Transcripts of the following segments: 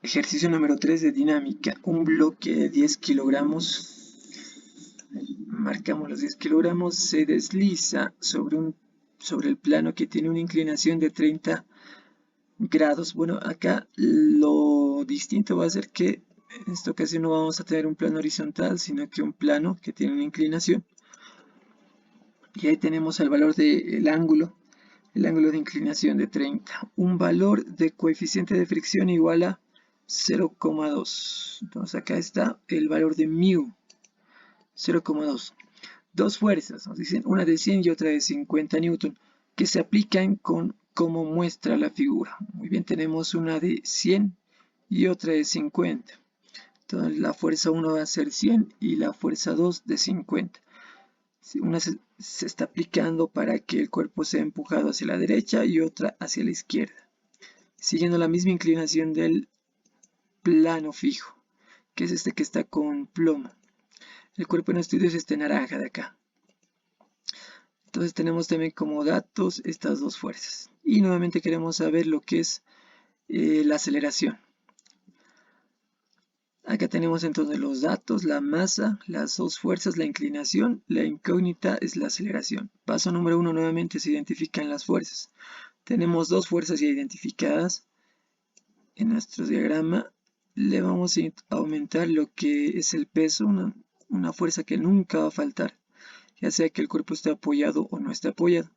Ejercicio número 3 de dinámica. Un bloque de 10 kilogramos. Marcamos los 10 kilogramos. Se desliza sobre el plano que tiene una inclinación de 30 grados. Bueno, acá lo distinto va a ser que en esta ocasión no vamos a tener un plano horizontal, sino que un plano que tiene una inclinación. Y ahí tenemos el valor del ángulo. El ángulo de inclinación de 30. Un valor de coeficiente de fricción igual a 0,2. Entonces acá está el valor de mu, 0,2. Dos fuerzas, nos dicen una de 100 y otra de 50 newton, que se aplican con como muestra la figura. Muy bien, tenemos una de 100 y otra de 50. Entonces la fuerza 1 va a ser 100 y la fuerza 2 de 50. Una se está aplicando para que el cuerpo sea empujado hacia la derecha y otra hacia la izquierda, siguiendo la misma inclinación del plano fijo, que es este que está con plomo. El cuerpo en estudio es este naranja de acá. Entonces tenemos también como datos estas dos fuerzas. Y nuevamente queremos saber lo que es la aceleración. Acá tenemos entonces los datos, la masa, las dos fuerzas, la inclinación, la incógnita es la aceleración. Paso número 1, nuevamente se identifican las fuerzas. Tenemos dos fuerzas ya identificadas. En nuestro diagrama le vamos a aumentar lo que es el peso, una fuerza que nunca va a faltar, ya sea que el cuerpo esté apoyado o no esté apoyado.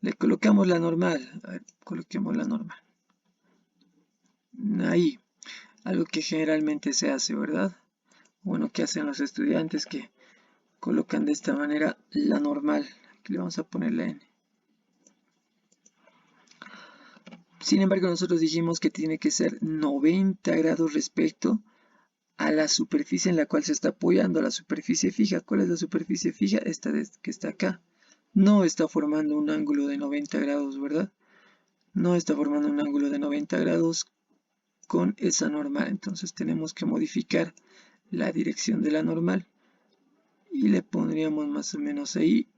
Le colocamos la normal, a ver, coloquemos la normal. Ahí, algo que generalmente se hace, ¿verdad? Bueno, ¿qué hacen los estudiantes? Que colocan de esta manera la normal. Aquí le vamos a poner la n. Sin embargo, nosotros dijimos que tiene que ser 90 grados respecto a la superficie en la cual se está apoyando, a la superficie fija. ¿Cuál es la superficie fija? Esta que está acá. No está formando un ángulo de 90 grados, ¿verdad? No está formando un ángulo de 90 grados con esa normal. Entonces tenemos que modificar la dirección de la normal. Y le pondríamos más o menos ahí.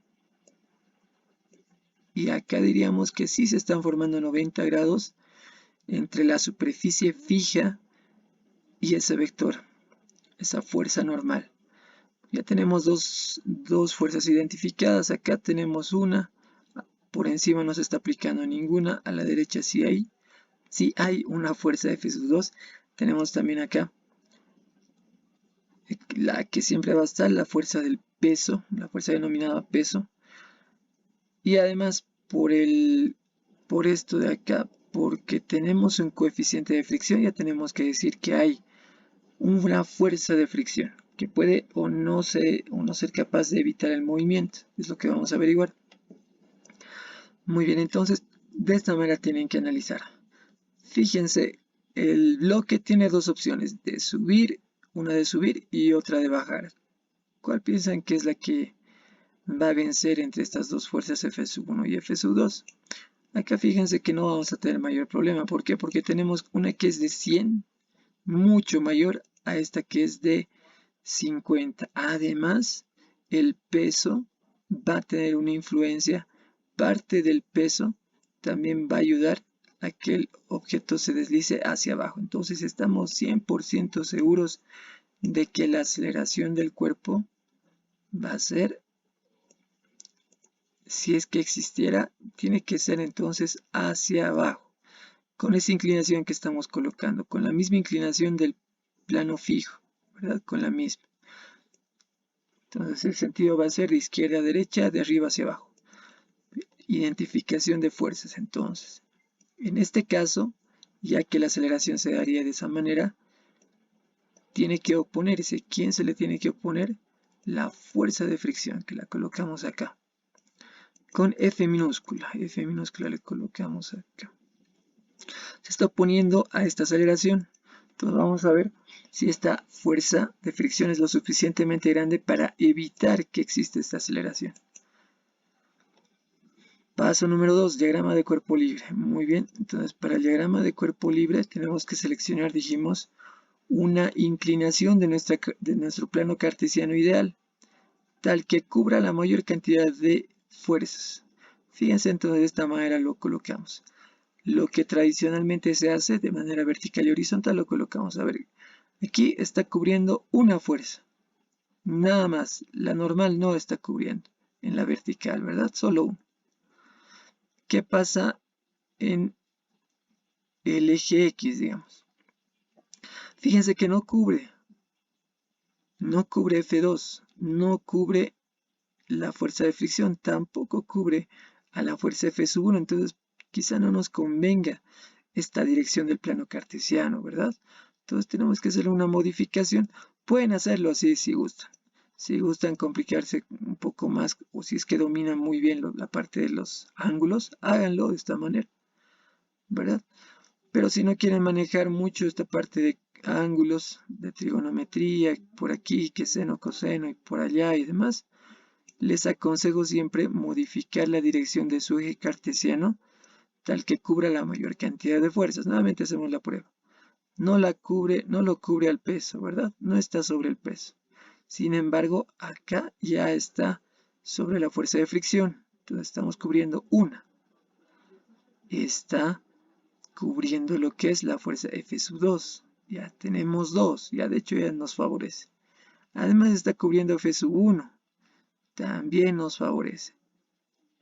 Y acá diríamos que sí se están formando 90 grados entre la superficie fija y ese vector, esa fuerza normal. Ya tenemos dos fuerzas identificadas. Acá tenemos una. Por encima no se está aplicando ninguna. A la derecha sí hay una fuerza F2. Tenemos también acá la que siempre va a estar, la fuerza del peso, la fuerza denominada peso. Y además por esto de acá, porque tenemos un coeficiente de fricción, ya tenemos que decir que hay una fuerza de fricción que puede o no ser capaz de evitar el movimiento. Es lo que vamos a averiguar. Muy bien, entonces de esta manera tienen que analizar. Fíjense, el bloque tiene dos opciones, de subir, una de subir y otra de bajar. ¿Cuál piensan que es la que va a vencer entre estas dos fuerzas F1 y F2? Acá fíjense que no vamos a tener mayor problema. ¿Por qué? Porque tenemos una que es de 100, mucho mayor a esta que es de 50. Además, el peso va a tener una influencia. Parte del peso también va a ayudar a que el objeto se deslice hacia abajo. Entonces estamos 100% seguros de que la aceleración del cuerpo va a ser, si es que existiera, tiene que ser entonces hacia abajo, con esa inclinación que estamos colocando, con la misma inclinación del plano fijo, ¿verdad? Con la misma. Entonces el sentido va a ser de izquierda a derecha, de arriba hacia abajo. Identificación de fuerzas, entonces. En este caso, ya que la aceleración se daría de esa manera, tiene que oponerse. ¿Quién se le tiene que oponer? La fuerza de fricción, que la colocamos acá. Con F minúscula le colocamos acá. Se está oponiendo a esta aceleración. Entonces vamos a ver si esta fuerza de fricción es lo suficientemente grande para evitar que exista esta aceleración. Paso número 2, diagrama de cuerpo libre. Muy bien, entonces para el diagrama de cuerpo libre tenemos que seleccionar, dijimos, una inclinación de nuestro plano cartesiano ideal, tal que cubra la mayor cantidad de fuerzas. Fíjense entonces de esta manera lo colocamos. lo que tradicionalmente se hace de manera vertical y horizontal lo colocamos. A ver, aquí está cubriendo una fuerza, nada más. La normal no está cubriendo en la vertical, ¿verdad? Solo uno. ¿Qué pasa en el eje X, digamos? Fíjense que no cubre F2, no cubre la fuerza de fricción, tampoco cubre a la fuerza F1, entonces quizá no nos convenga esta dirección del plano cartesiano, ¿verdad? Entonces tenemos que hacer una modificación. Pueden hacerlo así si gustan. Si gustan complicarse un poco más o si es que dominan muy bien la parte de los ángulos, háganlo de esta manera, ¿verdad? Pero si no quieren manejar mucho esta parte de ángulos, de trigonometría, por aquí, que seno, coseno y por allá y demás, les aconsejo siempre modificar la dirección de su eje cartesiano tal que cubra la mayor cantidad de fuerzas. Nuevamente hacemos la prueba. No lo cubre al peso, ¿verdad? No está sobre el peso. Sin embargo, acá ya está sobre la fuerza de fricción. Entonces estamos cubriendo una. Está cubriendo lo que es la fuerza F2. Ya tenemos dos. Ya de hecho ya nos favorece. Además está cubriendo F1. También nos favorece.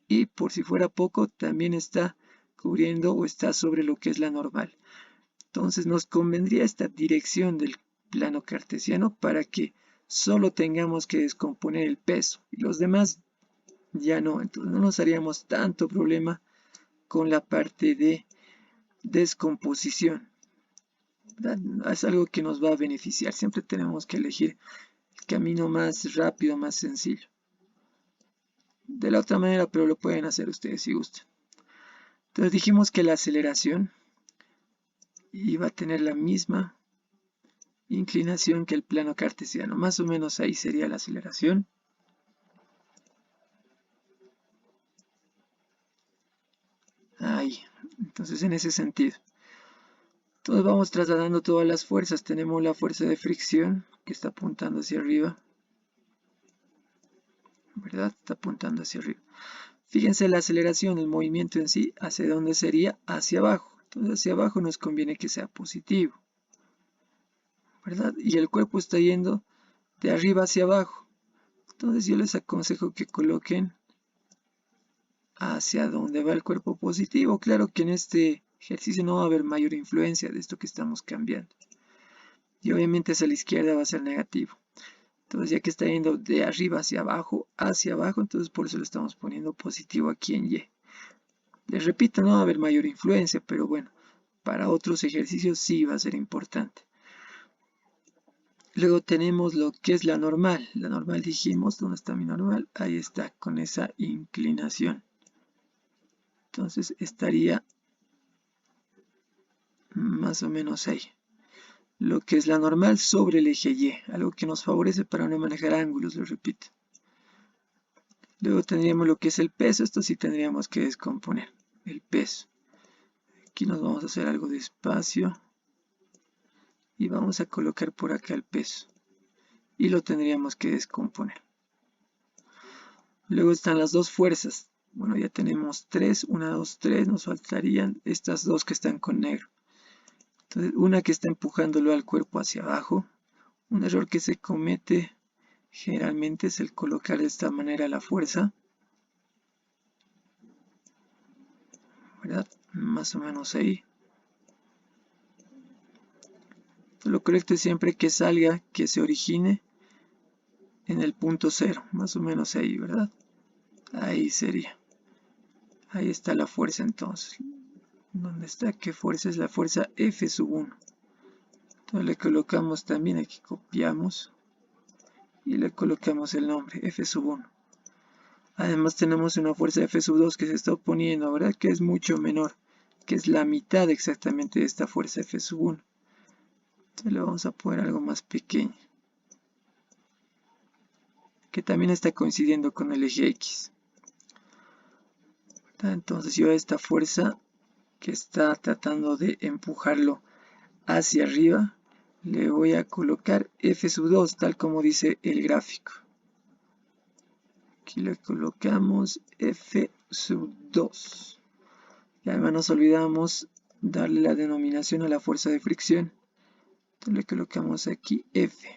Y por si fuera poco, también está cubriendo o está sobre lo que es la normal. Entonces nos convendría esta dirección del plano cartesiano para que solo tengamos que descomponer el peso y los demás ya no. Entonces no nos haríamos tanto problema con la parte de descomposición, ¿verdad? Es algo que nos va a beneficiar. Siempre tenemos que elegir el camino más rápido, más sencillo. De la otra manera, pero lo pueden hacer ustedes si gustan. Entonces dijimos que la aceleración iba a tener la misma inclinación que el plano cartesiano. Más o menos ahí sería la aceleración. Ahí. Entonces en ese sentido. Entonces vamos trasladando todas las fuerzas. Tenemos la fuerza de fricción que está apuntando hacia arriba. ¿Verdad? Está apuntando hacia arriba. Fíjense la aceleración, el movimiento en sí, ¿hacia dónde sería? Hacia abajo. Entonces hacia abajo nos conviene que sea positivo, ¿verdad? Y el cuerpo está yendo de arriba hacia abajo. Entonces yo les aconsejo que coloquen hacia dónde va el cuerpo positivo. Claro que en este ejercicio no va a haber mayor influencia de esto que estamos cambiando. Y obviamente hacia la izquierda va a ser negativo. Entonces ya que está yendo de arriba hacia abajo, entonces por eso le estamos poniendo positivo aquí en Y. Les repito, no va a haber mayor influencia, pero bueno, para otros ejercicios sí va a ser importante. Luego tenemos lo que es la normal. La normal dijimos, ¿dónde está mi normal? Ahí está, con esa inclinación. Entonces estaría más o menos ahí. Lo que es la normal sobre el eje Y, algo que nos favorece para no manejar ángulos, lo repito. Luego tendríamos lo que es el peso, esto sí tendríamos que descomponer, el peso. Aquí nos vamos a hacer algo de espacio y vamos a colocar por acá el peso y lo tendríamos que descomponer. Luego están las dos fuerzas. Bueno, ya tenemos tres, 1, 2, 3, nos faltarían estas dos que están con negro. Entonces, una que está empujándolo al cuerpo hacia abajo. Un error que se comete generalmente es el colocar de esta manera la fuerza, ¿verdad? Más o menos ahí. Lo correcto es siempre que salga, que se origine en el punto cero, más o menos ahí, ¿verdad? Ahí sería. Ahí está la fuerza entonces. ¿Dónde está? ¿Qué fuerza? Es la fuerza F1. Entonces le colocamos también, aquí copiamos y le colocamos el nombre F1. Además tenemos una fuerza F2 que se está oponiendo, ¿verdad? Que es mucho menor, que es la mitad exactamente de esta fuerza F1. Entonces le vamos a poner algo más pequeño, que también está coincidiendo con el eje X. Entonces yo a esta fuerza que está tratando de empujarlo hacia arriba, le voy a colocar F2, tal como dice el gráfico. Aquí le colocamos F2. Y además nos olvidamos darle la denominación a la fuerza de fricción. Entonces le colocamos aquí F.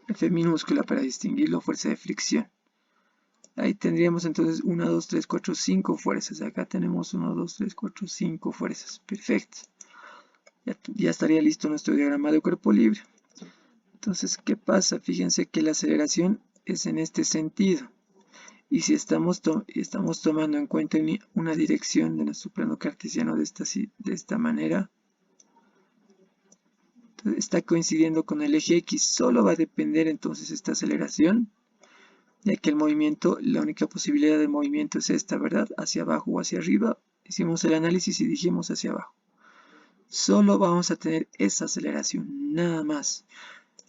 F minúscula para distinguirlo, fuerza de fricción. Ahí tendríamos entonces 1, 2, 3, 4, 5 fuerzas. Acá tenemos 1, 2, 3, 4, 5 fuerzas. Perfecto. Ya estaría listo nuestro diagrama de cuerpo libre. Entonces, ¿qué pasa? Fíjense que la aceleración es en este sentido. Y si estamos tomando en cuenta una dirección de nuestro plano cartesiano de esta manera, entonces está coincidiendo con el eje X. Solo va a depender entonces esta aceleración, ya que el movimiento, la única posibilidad de movimiento es esta, ¿verdad? Hacia abajo o hacia arriba. Hicimos el análisis y dijimos hacia abajo. Solo vamos a tener esa aceleración, nada más.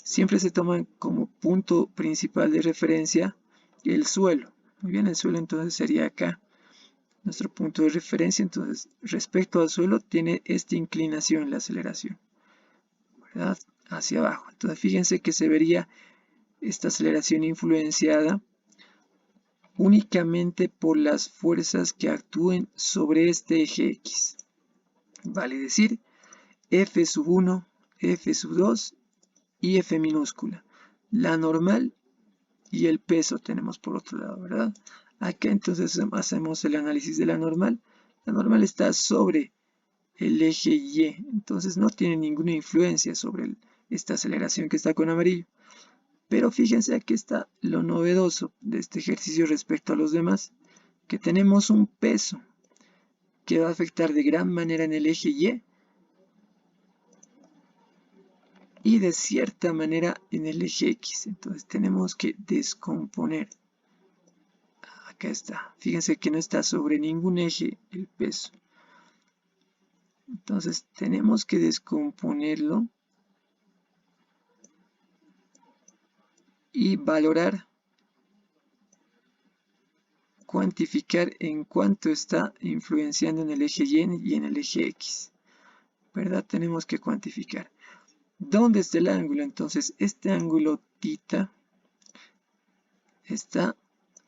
Siempre se toma como punto principal de referencia el suelo. Muy bien, el suelo entonces sería acá. Nuestro punto de referencia, entonces, respecto al suelo, tiene esta inclinación, la aceleración, ¿verdad? Hacia abajo. Entonces, fíjense que se vería esta aceleración influenciada únicamente por las fuerzas que actúen sobre este eje X. Vale decir, F sub 1, F sub 2 y F minúscula. La normal y el peso tenemos por otro lado, ¿verdad? Acá entonces hacemos el análisis de la normal. La normal está sobre el eje Y, entonces no tiene ninguna influencia sobre esta aceleración que está con amarillo. Pero fíjense, aquí está lo novedoso de este ejercicio respecto a los demás, que tenemos un peso que va a afectar de gran manera en el eje y de cierta manera en el eje X. Entonces tenemos que descomponer. Acá está. Fíjense que no está sobre ningún eje el peso. Entonces tenemos que descomponerlo y valorar, cuantificar en cuánto está influenciando en el eje Y y en el eje X. ¿Verdad? Tenemos que cuantificar. ¿Dónde está el ángulo? Entonces este ángulo θ está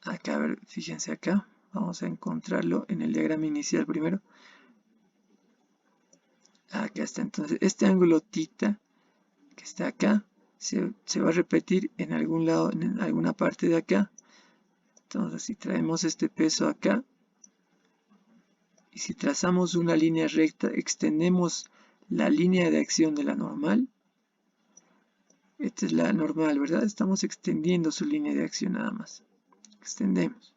acá. A ver, fíjense acá. Vamos a encontrarlo en el diagrama inicial primero. Acá está. Entonces este ángulo θ que está acá se va a repetir en algún lado, en alguna parte de acá. Entonces si traemos este peso acá y si trazamos una línea recta, extendemos la línea de acción de la normal. Esta es la normal, ¿verdad? Estamos extendiendo su línea de acción nada más. Extendemos.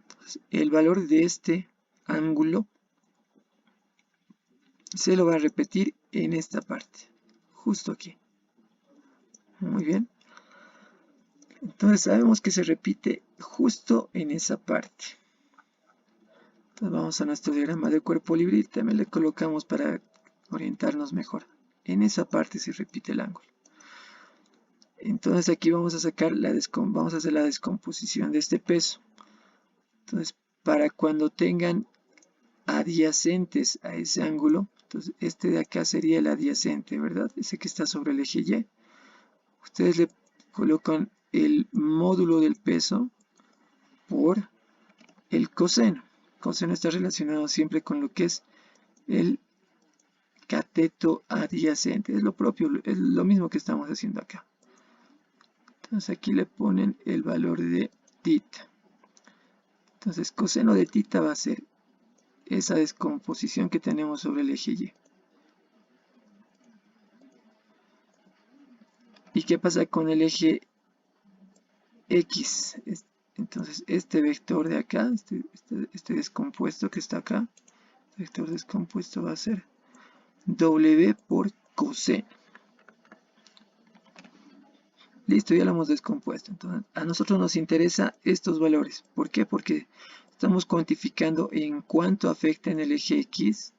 Entonces, el valor de este ángulo se lo va a repetir en esta parte, justo aquí. Muy bien. Entonces sabemos que se repite justo en esa parte. Entonces vamos a nuestro diagrama de cuerpo libre y también le colocamos para orientarnos mejor. En esa parte se repite el ángulo. Entonces aquí vamos a sacar vamos a hacer la descomposición de este peso. Entonces para cuando tengan adyacentes a ese ángulo, entonces este de acá sería el adyacente, ¿verdad? Ese que está sobre el eje Y. Ustedes le colocan el módulo del peso por el coseno. El coseno está relacionado siempre con lo que es el cateto adyacente. Es lo propio, es lo mismo que estamos haciendo acá. Entonces aquí le ponen el valor de θ. Entonces coseno de θ va a ser esa descomposición que tenemos sobre el eje Y. ¿Y qué pasa con el eje X? Entonces este vector de acá, este descompuesto que está acá, este vector descompuesto va a ser W por coseno. Listo, ya lo hemos descompuesto. Entonces, a nosotros nos interesa estos valores. ¿Por qué? Porque estamos cuantificando en cuánto afecta en el eje X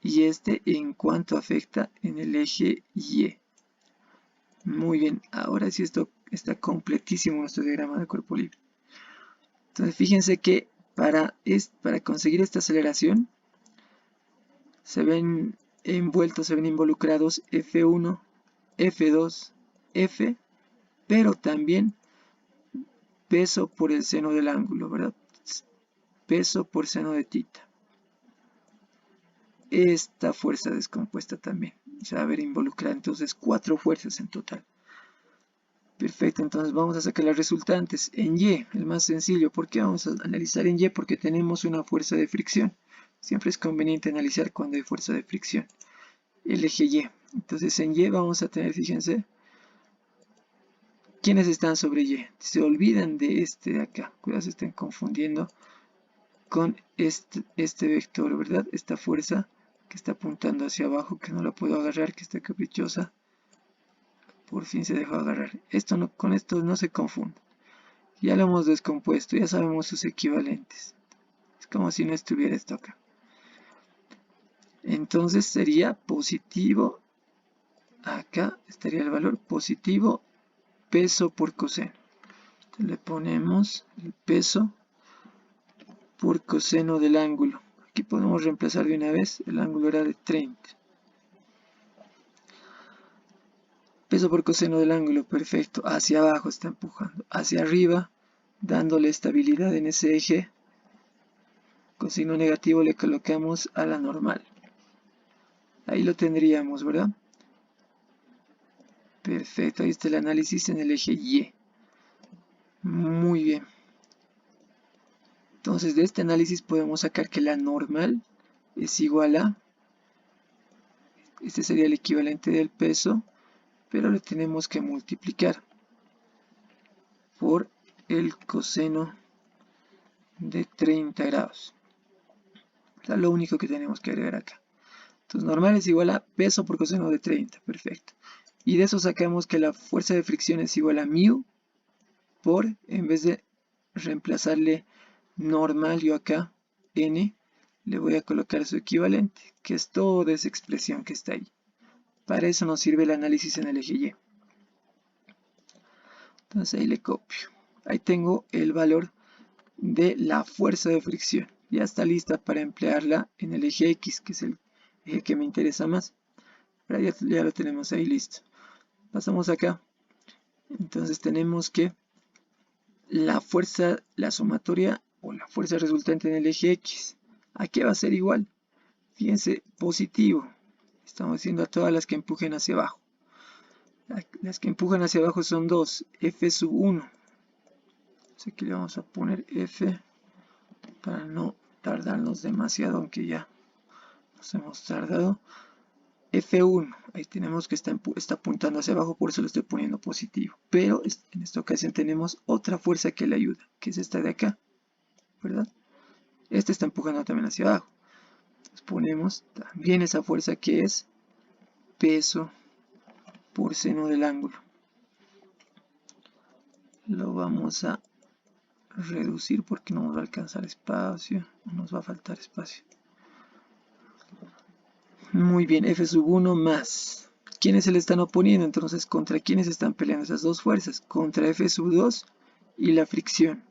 y este en cuánto afecta en el eje Y. Muy bien, ahora sí esto está completísimo nuestro diagrama de cuerpo libre. Entonces fíjense que para conseguir esta aceleración se ven envueltos, se ven involucrados F1, F2, F, pero también peso por el seno del ángulo, ¿verdad? peso por seno de tita. Esta fuerza descompuesta también se va a ver involucrada, entonces 4 fuerzas en total. Perfecto, entonces vamos a sacar las resultantes en Y, el más sencillo. ¿Por qué vamos a analizar en Y? Porque tenemos una fuerza de fricción. Siempre es conveniente analizar cuando hay fuerza de fricción. El eje Y. Entonces en Y vamos a tener, fíjense, ¿quiénes están sobre Y? Se olvidan de este de acá. Cuidado, se estén confundiendo con este vector, ¿verdad? Esta fuerza que está apuntando hacia abajo, que no la puedo agarrar, que está caprichosa. Por fin se dejó agarrar. Con esto no se confunde. Ya lo hemos descompuesto, ya sabemos sus equivalentes. Es como si no estuviera esto acá. Entonces sería positivo, acá estaría el valor positivo, peso por coseno. Entonces le ponemos el peso por coseno del ángulo. Aquí podemos reemplazar de una vez, el ángulo era de 30. Peso por coseno del ángulo, perfecto. Hacia abajo está empujando, hacia arriba, dándole estabilidad en ese eje. Con signo negativo le colocamos a la normal. Ahí lo tendríamos, ¿verdad? Perfecto, ahí está el análisis en el eje Y. Muy bien. Entonces de este análisis podemos sacar que la normal es igual a, este sería el equivalente del peso, pero le tenemos que multiplicar por el coseno de 30 grados. O sea, lo único que tenemos que agregar acá. Entonces normal es igual a peso por coseno de 30, perfecto. Y de eso sacamos que la fuerza de fricción es igual a μ por, en vez de reemplazarle normal yo acá, n, le voy a colocar su equivalente, que es toda esa expresión que está ahí. Para eso nos sirve el análisis en el eje Y. Entonces ahí le copio. Ahí tengo el valor de la fuerza de fricción. Ya está lista para emplearla en el eje X, que es el eje que me interesa más. Pero ya lo tenemos ahí listo. Pasamos acá. Entonces tenemos que la fuerza, la sumatoria o la fuerza resultante en el eje X. ¿A qué va a ser igual? Fíjense, positivo. Estamos diciendo a todas las que empujen hacia abajo. Las que empujan hacia abajo son 2, F sub 1. Así que le vamos a poner F para no tardarnos demasiado, aunque ya nos hemos tardado. F1, ahí tenemos que está apuntando hacia abajo, por eso le estoy poniendo positivo. Pero en esta ocasión tenemos otra fuerza que le ayuda, que es esta de acá, ¿verdad? Esta está empujando también hacia abajo. Entonces ponemos también esa fuerza que es peso por seno del ángulo. Lo vamos a reducir porque no nos va a alcanzar espacio, no nos va a faltar espacio. Muy bien, F sub 1 más. ¿Quiénes se le están oponiendo? Entonces, ¿contra quiénes están peleando esas dos fuerzas? Contra F sub 2 y la fricción.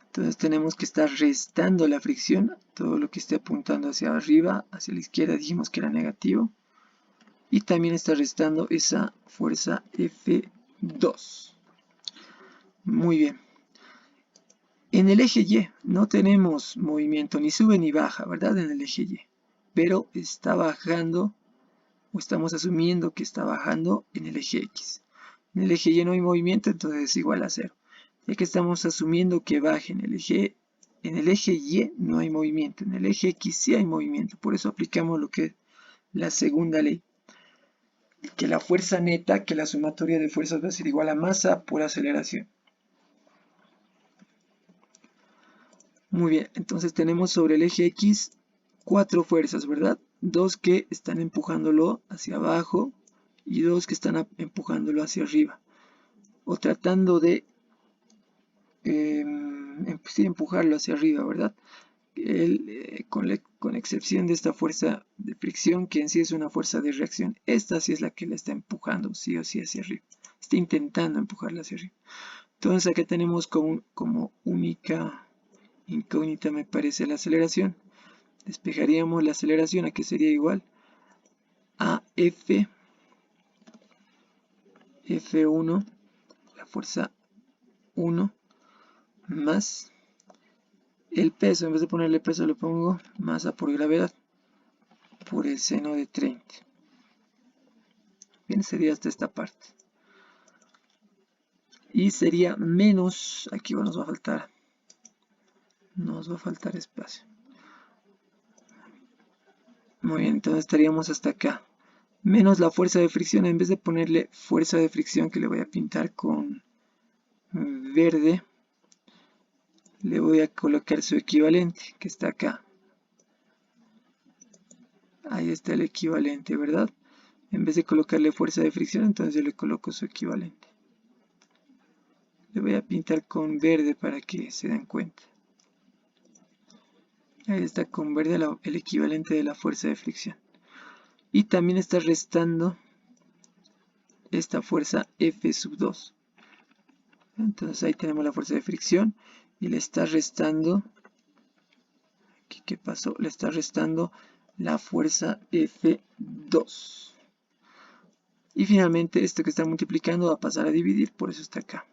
Entonces tenemos que estar restando la fricción, todo lo que esté apuntando hacia arriba, hacia la izquierda dijimos que era negativo. Y también está restando esa fuerza F2. Muy bien. En el eje Y no tenemos movimiento ni sube ni baja, ¿verdad? En el eje Y. Pero está bajando, o estamos asumiendo que está bajando en el eje X. En el eje Y no hay movimiento, entonces es igual a 0. Ya que estamos asumiendo que baje en el eje Y no hay movimiento, en el eje X sí hay movimiento. Por eso aplicamos lo que es la segunda ley. Que la fuerza neta, que la sumatoria de fuerzas va a ser igual a masa por aceleración. Muy bien, entonces tenemos sobre el eje X 4 fuerzas, ¿verdad? 2 que están empujándolo hacia abajo y 2 que están empujándolo hacia arriba. O tratando de sí, empujarlo hacia arriba, ¿verdad? Con excepción de esta fuerza de fricción, que en sí es una fuerza de reacción. Esta sí es la que le está empujando, sí o sí, hacia arriba. Está intentando empujarla hacia arriba. Entonces acá tenemos como única incógnita, me parece, la aceleración. Despejaríamos la aceleración, ¿a qué sería igual? A F1, la fuerza 1, más El peso, en vez de ponerle peso, le pongo masa por gravedad, por el seno de 30. Bien, sería hasta esta parte. Y sería menos, aquí nos va a faltar espacio. Muy bien, entonces estaríamos hasta acá. Menos la fuerza de fricción, en vez de ponerle fuerza de fricción, que le voy a pintar con verde, le voy a colocar su equivalente, que está acá. Ahí está el equivalente, ¿verdad? En vez de colocarle fuerza de fricción, entonces yo le coloco su equivalente. Le voy a pintar con verde para que se den cuenta. Ahí está con verde el equivalente de la fuerza de fricción. Y también está restando esta fuerza F2. Entonces ahí tenemos la fuerza de fricción y le está restando, aquí qué pasó, le está restando la fuerza F2. Y finalmente esto que está multiplicando va a pasar a dividir, por eso está acá.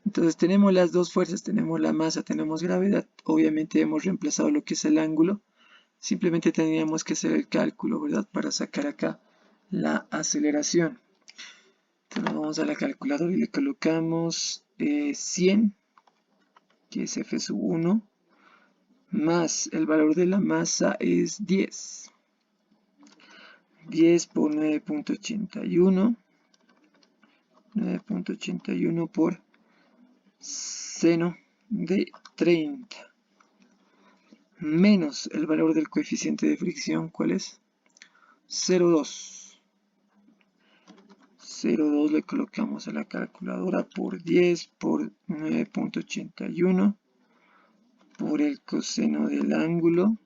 Entonces tenemos las dos fuerzas, tenemos la masa, tenemos gravedad. Obviamente hemos reemplazado lo que es el ángulo. Simplemente tendríamos que hacer el cálculo, ¿verdad? Para sacar acá la aceleración. Entonces vamos a la calculadora y le colocamos 100, que es F1, más el valor de la masa es 10. 10 por 9.81. 9.81 por seno de 30. Menos el valor del coeficiente de fricción, ¿cuál es? 0,2. 0,2 le colocamos a la calculadora por 10 por 9.81 por el coseno del ángulo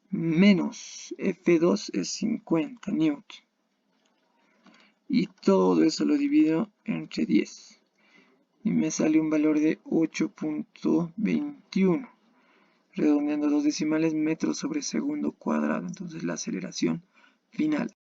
menos F2 es 50 newton. Y todo eso lo divido entre 10. Y me sale un valor de 8.21. Redondeando 2 decimales, metros sobre segundo cuadrado. Entonces la aceleración final